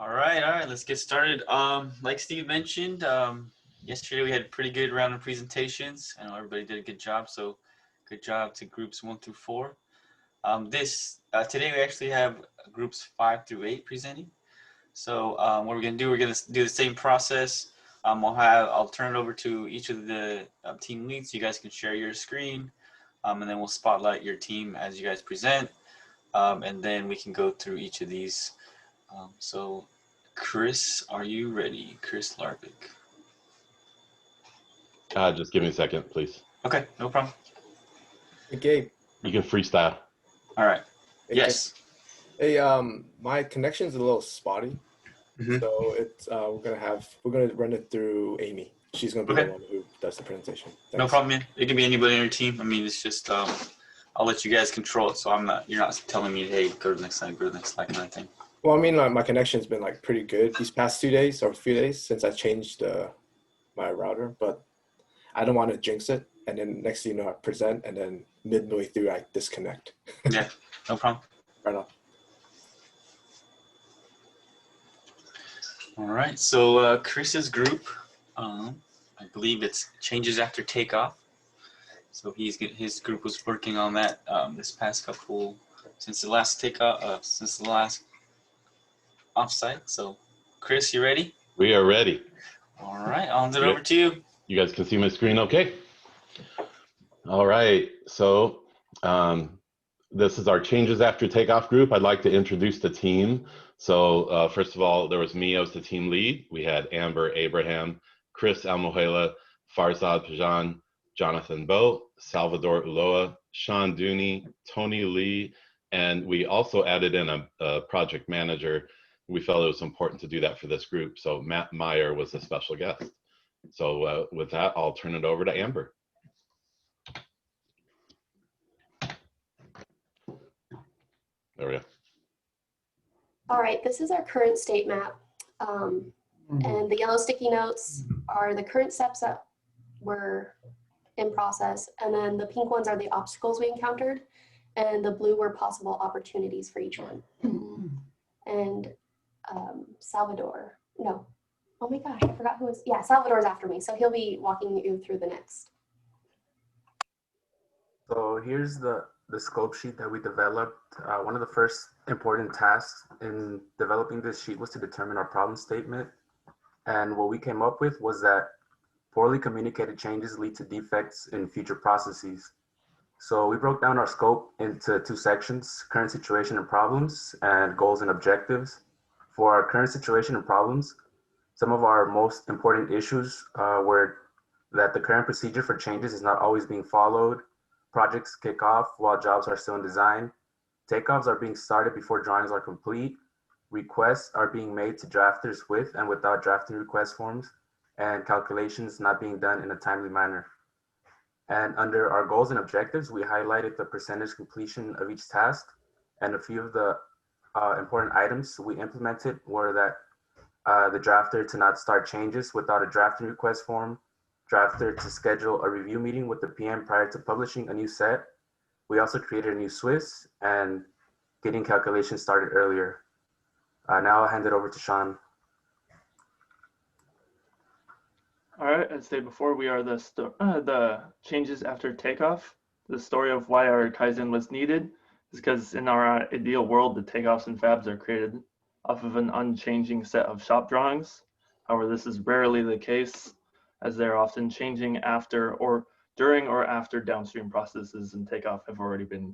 All right, let's get started. Like Steve mentioned, yesterday we had a pretty good round of presentations. I know everybody did a good job, so good job to groups 1 through 4. Today we actually have groups 5 through 8 presenting. So what we're gonna do, we're gonna do the same process. I'll turn it over to each of the team leads. So you guys can share your screen, and then we'll spotlight your team as you guys present, and then we can go through each of these. So Chris, are you ready? Chris Larvick. Just give me a second, please. Okay, no problem. Hey, Gabe. You can freestyle. All right. Hey, Yes. Hey, my connection's a little spotty, so it's we're gonna run it through Amy. She's gonna be the one who does the presentation. Thanks. No problem, man. It can be anybody on your team. I mean, it's just I'll let you guys control it. So you're not telling me, hey, go to the next slide, go to the next slide, kind of thing. Well, I mean, my connection's been like pretty good these past 2 days or a few days since I changed my router, but I don't want to jinx it. And then next thing you know, I present, and then midway through I disconnect. Yeah, no problem. Right on. All right. So Chris's group, I believe it's changes after takeoff. So his group was working on that this past couple since the last takeoff, since the last offsite. So Chris, you ready? We are ready. All right, I'll hand it over to you. You guys can see my screen okay? All right, so this is our changes after takeoff group. I'd like to introduce the team. So first of all, there was me, I was the team lead. We had Amber Abraham, Chris Almohela, Farzad Pajan, Jonathan Bo, Salvador Uloa, Sean Dooney, Tony Lee, and we also added in a project manager. We felt it was important to do that for this group. So Matt Meyer was a special guest. So with that, I'll turn it over to Amber. There we go. All right, this is our current state map. And the yellow sticky notes are the current steps that were in process. And then the pink ones are the obstacles we encountered. And the blue were possible opportunities for each one. And Salvador, no. Oh my gosh, I forgot who was, yeah, Salvador's after me. So he'll be walking you through the next. So here's the scope sheet that we developed. One of the first important tasks in developing this sheet was to determine our problem statement. And what we came up with was that poorly communicated changes lead to defects in future processes. So we broke down our scope into 2 sections, current situation and problems, and goals and objectives. For our current situation and problems, some of our most important issues were that the current procedure for changes is not always being followed. Projects kick off while jobs are still in design. Takeoffs are being started before drawings are complete. Requests are being made to drafters with and without drafting request forms, and calculations not being done in a timely manner. And under our goals and objectives, we highlighted the percentage completion of each task, and a few of the important items we implemented were that the drafter to not start changes without a drafting request form, drafter to schedule a review meeting with the PM prior to publishing a new set. We also created a new Swiss and getting calculations started earlier. Now I'll hand it over to Sean. All right, as stated before, we are the changes after takeoff. The story of why our Kaizen was needed is because in our ideal world, the takeoffs and fabs are created off of an unchanging set of shop drawings. However, this is rarely the case, as they're often changing after or during or after downstream processes and takeoff have already been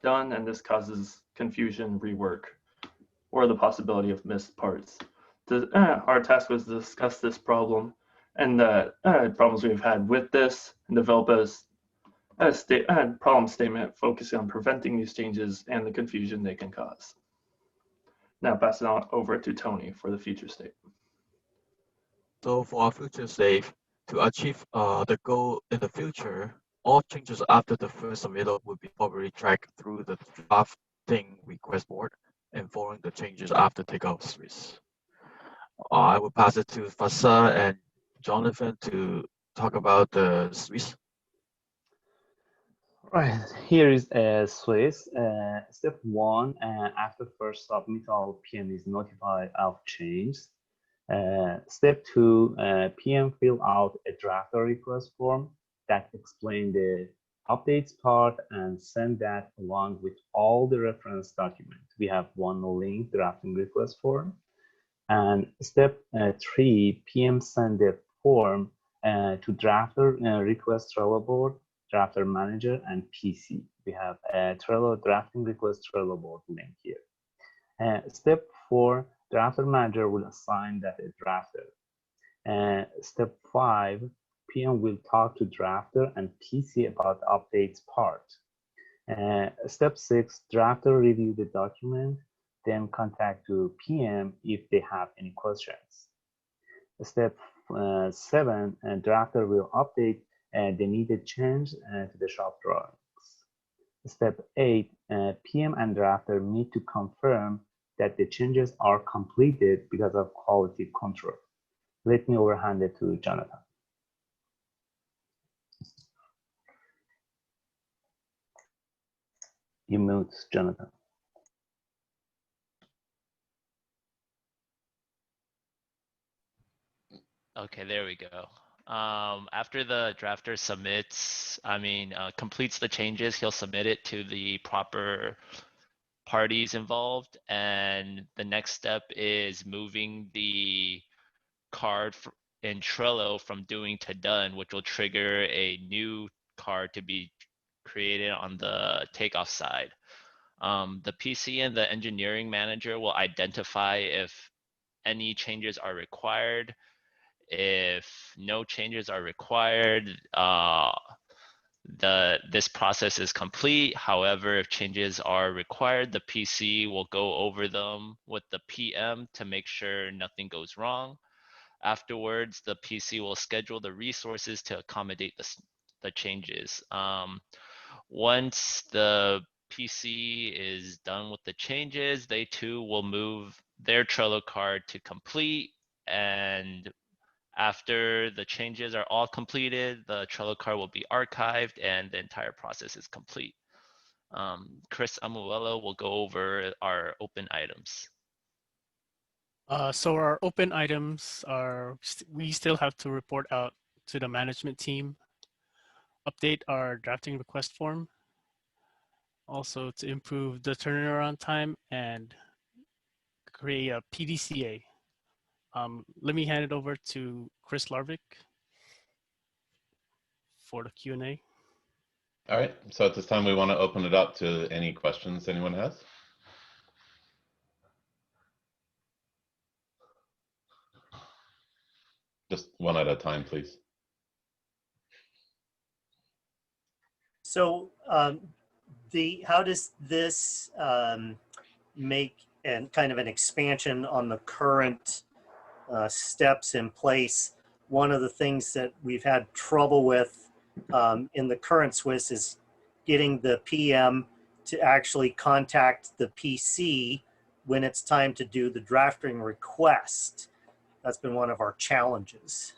done, and this causes confusion, rework, or the possibility of missed parts. Our task was to discuss this problem and the problems we've had with this and develop a problem statement focusing on preventing these changes and the confusion they can cause. Now pass it on over to Tony for the future state. So for our future state, to achieve the goal in the future, all changes after the first submittal will be properly tracked through the drafting request board and following the changes after takeoff Swiss. I will pass it to Fasa and Jonathan to talk about the Swiss. Right, here is a Swiss. Step one, after first submittal, PM is notified of change. Step two, PM fill out a drafter request form that explain the updates part and send that along with all the reference documents. We have one link drafting request form. And step three, PM send the form to drafter request Trello board, drafter manager, and PC. We have a Trello drafting request Trello board link here. Step four, drafter manager will assign that a drafter. Step five, PM will talk to drafter and PC about the updates part. Step six, drafter review the document, then contact to PM if they have any questions. Step seven, drafter will update the needed change to the shop drawings. Step eight, PM and drafter need to confirm that the changes are completed because of quality control. Let me overhand it to Jonathan. You mute, Jonathan. Okay, there we go. After the drafter submits, completes the changes, he'll submit it to the proper parties involved. And the next step is moving the card in Trello from doing to done, which will trigger a new card to be created on the Takeoff side. The PC and the engineering manager will identify if any changes are required. If no changes are required, this process is complete. However, if changes are required, the PC will go over them with the PM to make sure nothing goes wrong. Afterwards, the PC will schedule the resources to accommodate the changes. Once the PC is done with the changes, they too will move their Trello card to complete, and after the changes are all completed, the Trello card will be archived and the entire process is complete. Chris Amuelo will go over our open items. So our open items are, we still have to report out to the management team, update our drafting request form, also to improve the turnaround time and create a PDCA. Let me hand it over to Chris Larvik for the Q&A. All right, so at this time we want to open it up to any questions anyone has. Just one at a time, please. So how does this make and kind of an expansion on the current steps in place? One of the things that we've had trouble with in the current Swiss is getting the PM to actually contact the PC when it's time to do the drafting request. That's been one of our challenges.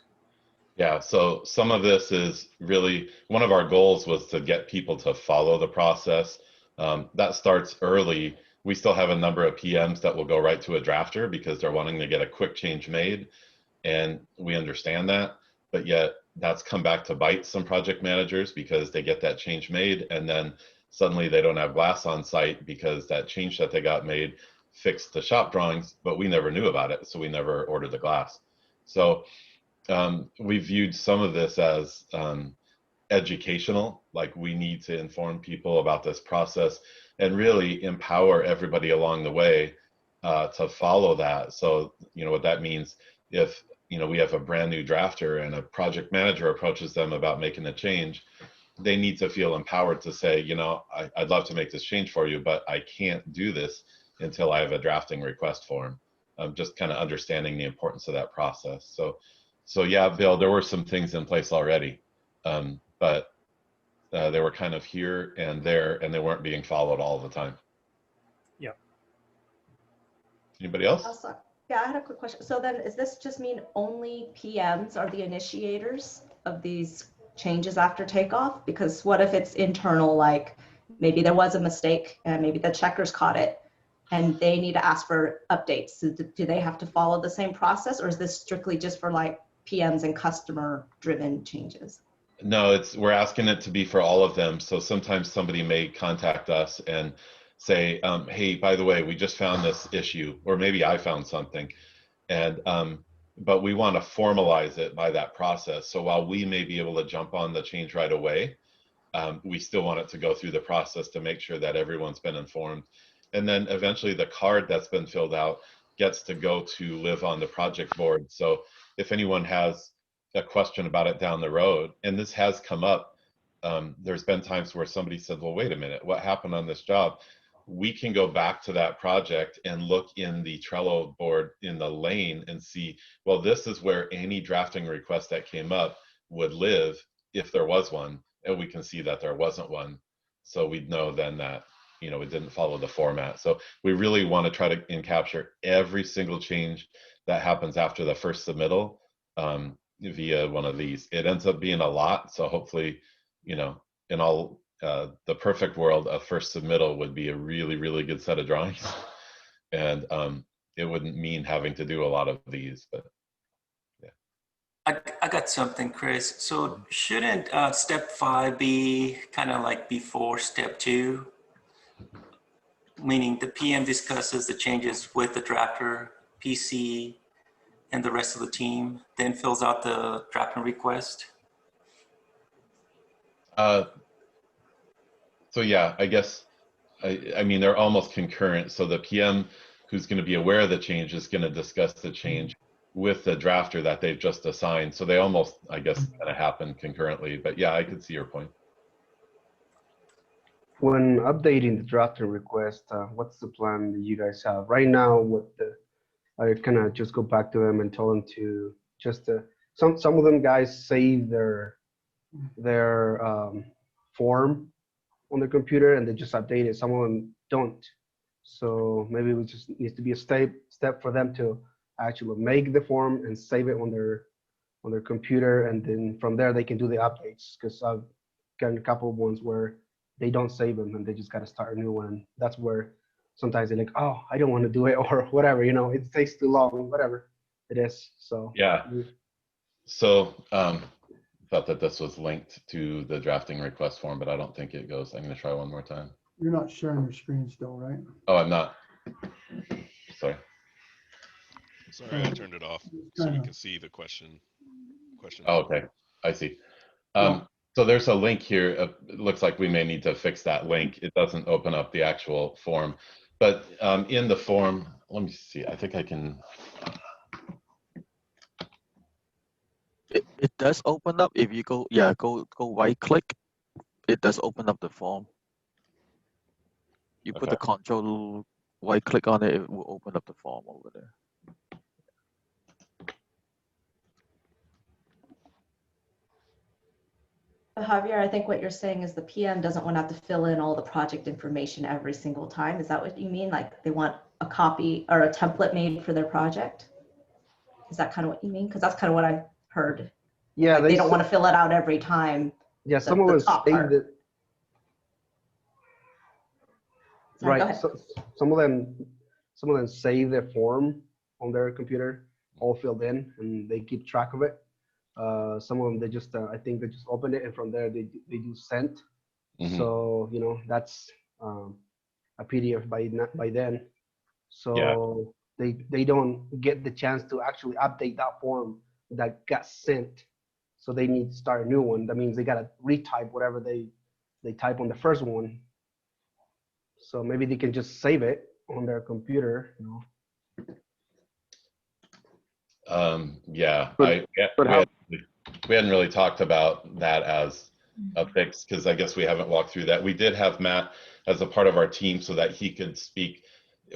Yeah, so some of this is really, one of our goals was to get people to follow the process. That starts early. We still have a number of PMs that will go right to a drafter because they're wanting to get a quick change made. And we understand that, but yet that's come back to bite some project managers because they get that change made and then suddenly they don't have glass on site because that change that they got made fixed the shop drawings, but we never knew about it, so we never ordered the glass. So we viewed some of this as educational, like we need to inform people about this process and really empower everybody along the way to follow that. So, you know, what that means, if, you know, we have a brand new drafter and a project manager approaches them about making a change, they need to feel empowered to say, you know, I'd love to make this change for you, but I can't do this until I have a drafting request form. Just kind of understanding the importance of that process. So yeah, Bill, there were some things in place already, but they were kind of here and there, and they weren't being followed all the time. Yeah. Anybody else? Also, yeah, I had a quick question. So then, does this just mean only PMs are the initiators of these changes after takeoff? Because what if it's internal, like maybe there was a mistake and maybe the checkers caught it and they need to ask for updates. So do they have to follow the same process, or is this strictly just for like PMs and customer driven changes? No, we're asking it to be for all of them. So sometimes somebody may contact us and say, hey, by the way, we just found this issue, or maybe I found something. And but we want to formalize it by that process. So while we may be able to jump on the change right away, we still want it to go through the process to make sure that everyone's been informed. And then eventually the card that's been filled out gets to go to live on the project board. So if anyone has a question about it down the road, and this has come up, there's been times where somebody said, well, wait a minute, what happened on this job? We can go back to that project and look in the Trello board in the lane and see, well, this is where any drafting request that came up would live if there was one, and we can see that there wasn't one. So we'd know then that, you know, it didn't follow the format. So we really want to try to capture every single change that happens after the first submittal via one of these. It ends up being a lot. So hopefully, you know, in all the perfect world, a first submittal would be a really, really good set of drawings. And it wouldn't mean having to do a lot of these, but yeah. I got something, Chris. So shouldn't step 5 be kind of like before step 2? Meaning the PM discusses the changes with the drafter, PC, and the rest of the team, then fills out the drafting request? So yeah, I guess, I mean, they're almost concurrent. So the PM who's going to be aware of the change is going to discuss the change with the drafter that they've just assigned. So they almost, I guess, kind of happen concurrently. But yeah, I could see your point. When updating the drafting request, what's the plan that you guys have right now? I kind of just go back to them and tell them to just some of them guys save their form on their computer and they just update it. Some of them don't. So maybe it just needs to be a step for them to actually make the form and save it on their computer, and then from there they can do the updates. Because I've gotten a couple of ones where they don't save them and they just got to start a new one. That's where sometimes they're like, oh, I don't want to do it, or whatever, you know, it takes too long, whatever it is. So yeah. So thought that this was linked to the drafting request form, but I don't think it goes. I'm going to try one more time. You're not sharing your screen still, right? Oh, I'm not. Sorry. Sorry, I turned it off so we can see the question. Oh, okay, I see. So there's a link here. It looks like we may need to fix that link. It doesn't open up the actual form, but in the form, let me see. I think I can. It does open up if you go, yeah, go right click. It does open up the form. You put the control right click on it, it will open up the form over there. Javier, I think what you're saying is the PM doesn't want to have to fill in all the project information every single time. Is that what you mean? Like they want a copy or a template made for their project? Is that kind of what you mean? Because that's kind of what I heard. Yeah, like they don't want to fill it out every time. Yeah, some of them saved it. Sorry, right. So, some of them save their form on their computer, all filled in, and they keep track of it. Some of them, they just, I think they just open it, and from there they do send. Mm-hmm. So, you know, that's a PDF by then. So yeah. they don't get the chance to actually update that form that got sent. So they need to start a new one. That means they got to retype whatever they type on the first one. So maybe they can just save it on their computer, you know. Yeah, we hadn't really talked about that as a fix, because I guess we haven't walked through that. We did have Matt as a part of our team so that he could speak.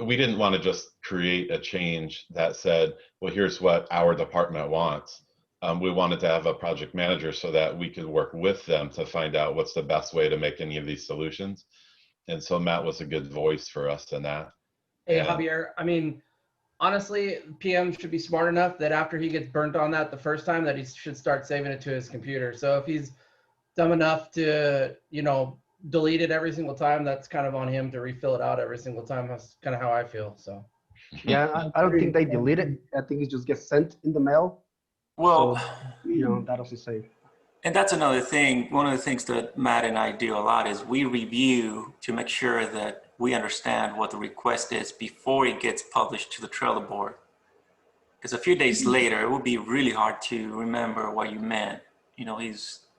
We didn't want to just create a change that said, well, here's what our department wants. We wanted to have a project manager so that we could work with them to find out what's the best way to make any of these solutions. And so Matt was a good voice for us in that. Hey, Javier, I mean, honestly, PM should be smart enough that after he gets burnt on that the first time, that he should start saving it to his computer. So if he's dumb enough to, delete it every single time, that's kind of on him to refill it out every single time. That's kind of how I feel. So Yeah, I don't think they delete it. I think it just gets sent in the mail. Well, So, that doesn't say. and that's another thing. One of the things that Matt and I do a lot is we review to make sure that we understand what the request is before it gets published to the Trello board. Because a few days later, it would be really hard to remember what you meant.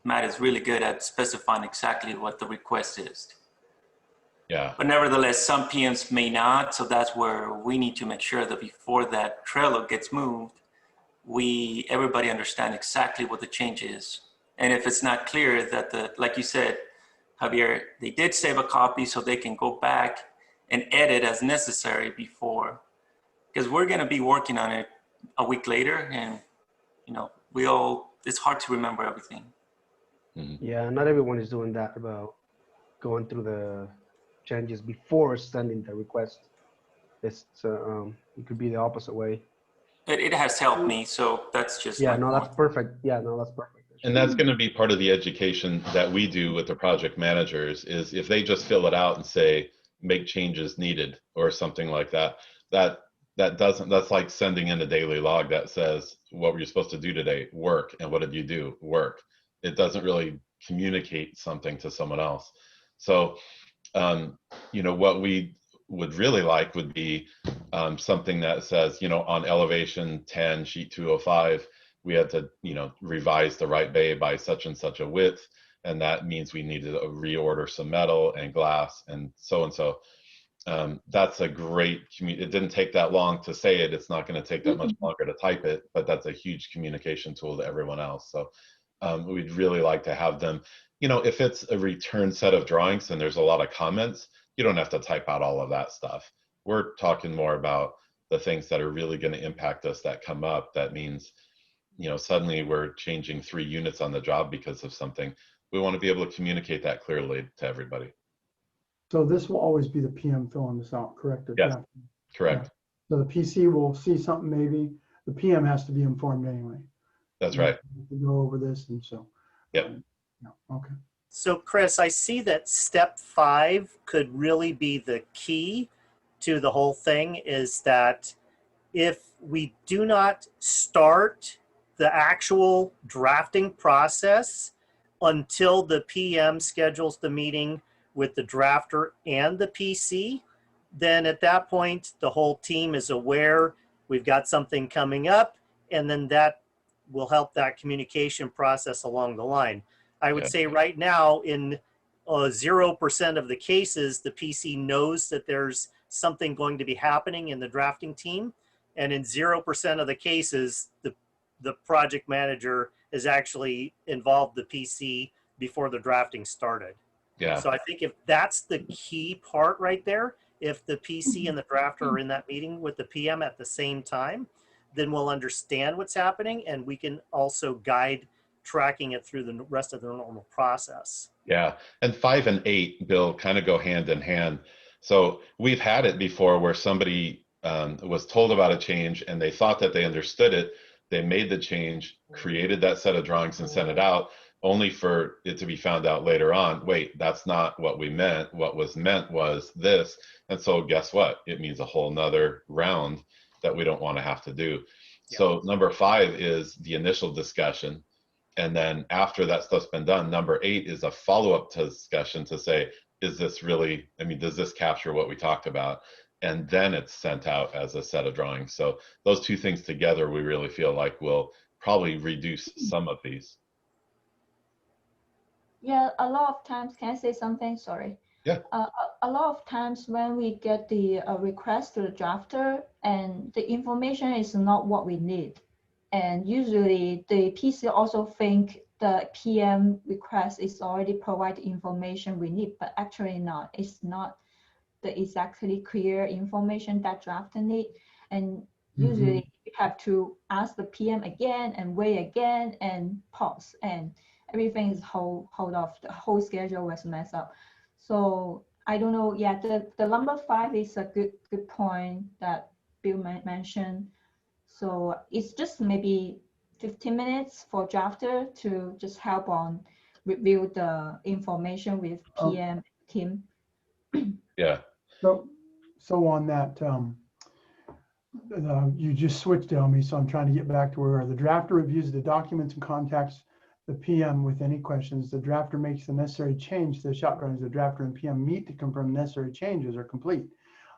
Matt is really good at specifying exactly what the request is. Yeah. But nevertheless, some PMs may not. So that's where we need to make sure that before that Trello gets moved, everybody understand exactly what the change is. And if it's not clear that like you said, Javier, they did save a copy so they can go back and edit as necessary before, because we're going to be working on it a week later, and it's hard to remember everything. Yeah, not everyone is doing that about going through the changes before sending the request. It could be the opposite way. It has helped me, so that's just yeah. my No, point. that's perfect. Yeah, no, that's perfect. And that's going to be part of the education that we do with the project managers, is if they just fill it out and say, make changes needed or something like that, that's like sending in a daily log that says, what were you supposed to do today? Work. And what did you do? Work. It doesn't really communicate something to someone else. So, what we would really like would be something that says, on elevation 10, sheet 205, we had to, revise the right bay by such and such a width. And that means we needed to reorder some metal and glass and so. That's a great, it didn't take that long to say it. It's not going to take that much longer to type it, but that's a huge communication tool to everyone else. So we'd really like to have them, if it's a return set of drawings and there's a lot of comments, you don't have to type out all of that stuff. We're talking more about the things that are really going to impact us that come up. That means, suddenly we're changing 3 units on the job because of something. We want to be able to communicate that clearly to everybody. So this will always be the PM filling this out, correct? Yes, correct. So the PC will see something maybe, the PM has to be informed anyway. That's right. To go over this, and so. Yep. Okay. So Chris, I see that step 5 could really be the key to the whole thing, is that if we do not start the actual drafting process until the PM schedules the meeting with the drafter and the PC, then at that point, the whole team is aware we've got something coming up, and then that will help that communication process along the line. I would say right now, in 0% of the cases, the PC knows that there's something going to be happening in the drafting team. And in 0% of the cases, the project manager has actually involved the PC before the drafting started. Yeah. So I think if that's the key part right there, if the PC and the drafter are in that meeting with the PM at the same time, then we'll understand what's happening, and we can also guide tracking it through the rest of the normal process. Yeah, and 5 and 8, Bill, kind of go hand in hand. So we've had it before where somebody was told about a change and they thought that they understood it. They made the change, created that set of drawings and sent it out, only for it to be found out later on, wait, that's not what we meant. What was meant was this. And so guess what? It means a whole nother round that we don't want to have to do. Yeah. So number 5 is the initial discussion. And then after that stuff's been done, number 8 is a follow-up discussion to say, is this really, does this capture what we talked about? And then it's sent out as a set of drawings. So those 2 things together, we really feel like will probably reduce some of these. Yeah, a lot of times, can I say something? Sorry. Yeah. A lot of times when we get the request to the drafter and the information is not what we need. And usually the PC also think the PM request is already provide information we need, but actually not. It's not the exactly clear information that drafter need. And usually you have to ask the PM again and wait again and pause, and everything is hold off. The whole schedule was messed up. So I don't know. Yeah, the number 5 is a good point that Bill mentioned. So it's just maybe 15 minutes for drafter to just help on review the information with PM team. Yeah. So on that, you just switched on me, so I'm trying to get back to where the drafter reviews the documents and contacts the PM with any questions. The drafter makes the necessary change to the shop drawings. The drafter and PM meet to confirm necessary changes are complete.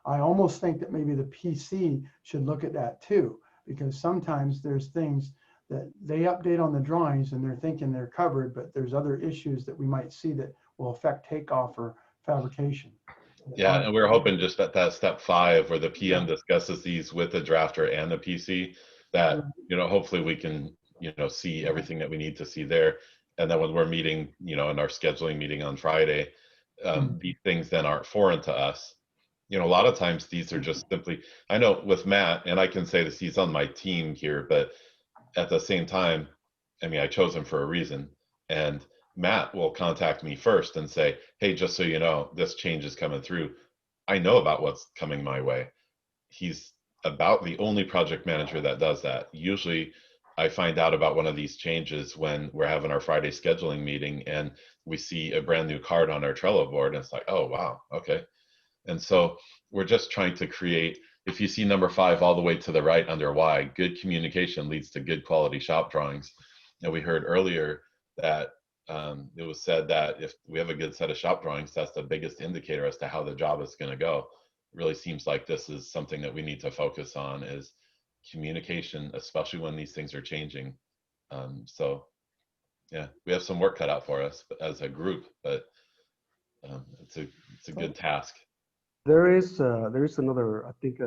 I almost think that maybe the PC should look at that too, because sometimes there's things that they update on the drawings and they're thinking they're covered, but there's other issues that we might see that will affect takeoff or fabrication. Yeah, and we're hoping just that step 5 where the PM discusses these with the drafter and the PC, that, you know, hopefully we can, you know, see everything that we need to see there. And then when we're meeting, you know, in our scheduling meeting on Friday, these things then aren't foreign to us. You know, a lot of times these are just simply, I know with Matt, and I can say this, he's on my team here, but at the same time, I mean, I chose him for a reason. And Matt will contact me first and say, hey, just so you know, this change is coming through. I know about what's coming my way. He's about the only project manager that does that. Usually I find out about one of these changes when we're having our Friday scheduling meeting and we see a brand new card on our Trello board. And it's like, oh, wow, okay. And so we're just trying to create, if you see number 5 all the way to the right under Y, good communication leads to good quality shop drawings. And we heard earlier that it was said that if we have a good set of shop drawings, that's the biggest indicator as to how the job is going to go. It really seems like this is something that we need to focus on, is communication, especially when these things are changing. So yeah, we have some work cut out for us as a group, but it's a good task. There is another, I think,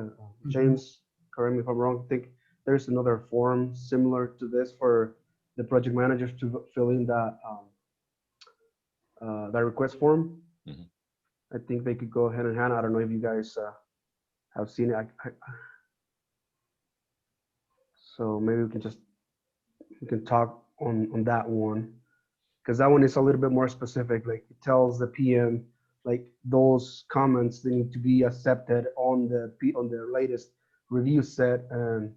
James, correct me if I'm wrong, I think there's another form similar to this for the project managers to fill in that request form. I think they could go hand in hand. I don't know if you guys have seen it. So maybe we can talk on that one, because that one is a little bit more specific. Like, it tells the PM, like, those comments, they need to be accepted on the latest review set, and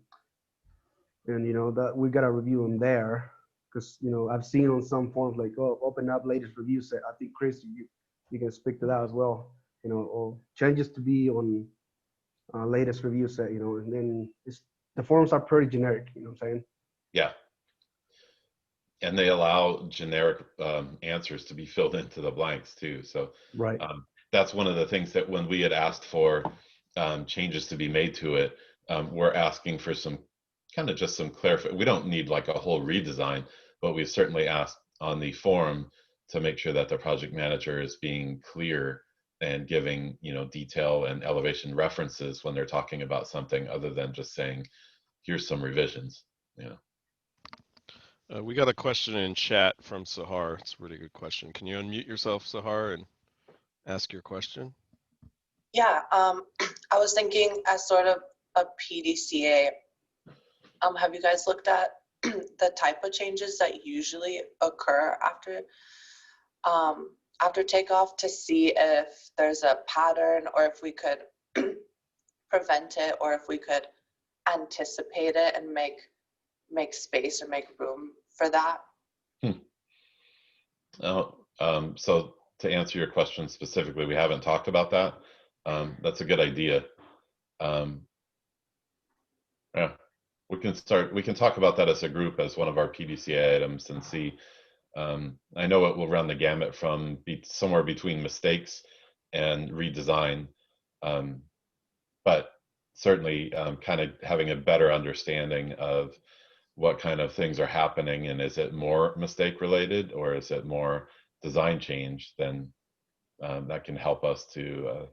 you know that we gotta review them there, because, you know, I've seen on some forms like, oh, open up latest review set. I think Chris, you can speak to that as well. You know, or changes to be on latest review set. You know, and then the forms are pretty generic. You know what I'm saying? Yeah. And they allow generic answers to be filled into the blanks too. So right. That's one of the things that when we had asked for changes to be made to it, we're asking for some kind of just some clarification. We don't need like a whole redesign, but we've certainly asked on the form to make sure that the project manager is being clear and giving, you know, detail and elevation references when they're talking about something, other than just saying, here's some revisions. Yeah. We got a question in chat from Sahar. It's a really good question. Can you unmute yourself, Sahar, and ask your question? Yeah, I was thinking as sort of a PDCA, have you guys looked at the type of changes that usually occur after takeoff, to see if there's a pattern, or if we could prevent it, or if we could anticipate it and make space or make room for that? So to answer your question specifically, we haven't talked about that. That's a good idea. Yeah, we can talk about that as a group, as one of our PDCA items, and see. I know it will run the gamut from somewhere between mistakes and redesign, but certainly kind of having a better understanding of what kind of things are happening, and is it more mistake related or is it more design change, then that can help us to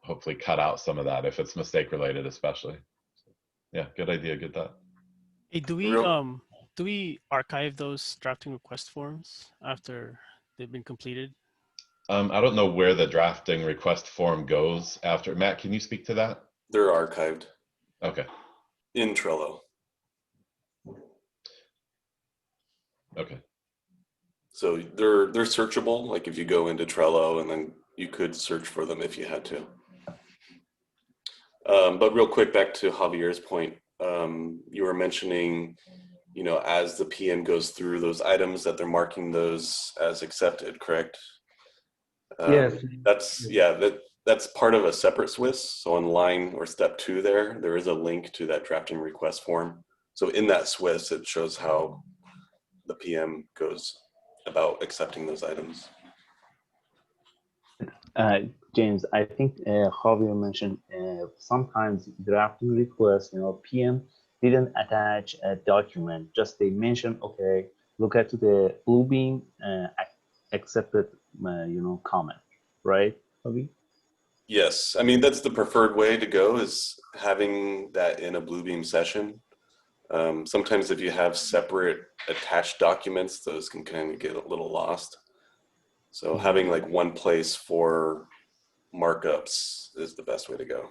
hopefully cut out some of that if it's mistake related, especially. Yeah, good idea, good thought. Hey, do we archive those drafting request forms after they've been completed? I don't know where the drafting request form goes after. Matt, can you speak to that? They're archived. Okay. In Trello. Okay. So they're searchable. Like, if you go into Trello, and then you could search for them if you had to. But real quick, back to Javier's point, you were mentioning you know, as the PM goes through those items, that they're marking those as accepted, correct? Yes. That's part of a separate Swiss. So on line or step 2 there is a link to that drafting request form. So in that Swiss, it shows how the PM goes about accepting those items. James, I think Javier mentioned sometimes drafting requests, PM didn't attach a document, just they mentioned, okay, look at the Bluebeam accepted, comment, right, Javier? Yes, I mean, that's the preferred way to go, is having that in a Bluebeam session. Sometimes if you have separate attached documents, those can kind of get a little lost. So having like one place for markups is the best way to go.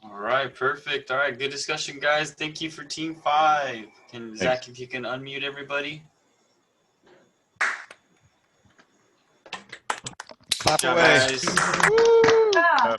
All right, perfect. All right, good discussion, guys. Thank you for Team 5. Zach, if you can unmute everybody. Clap Good job, away. guys. Woo! Yeah.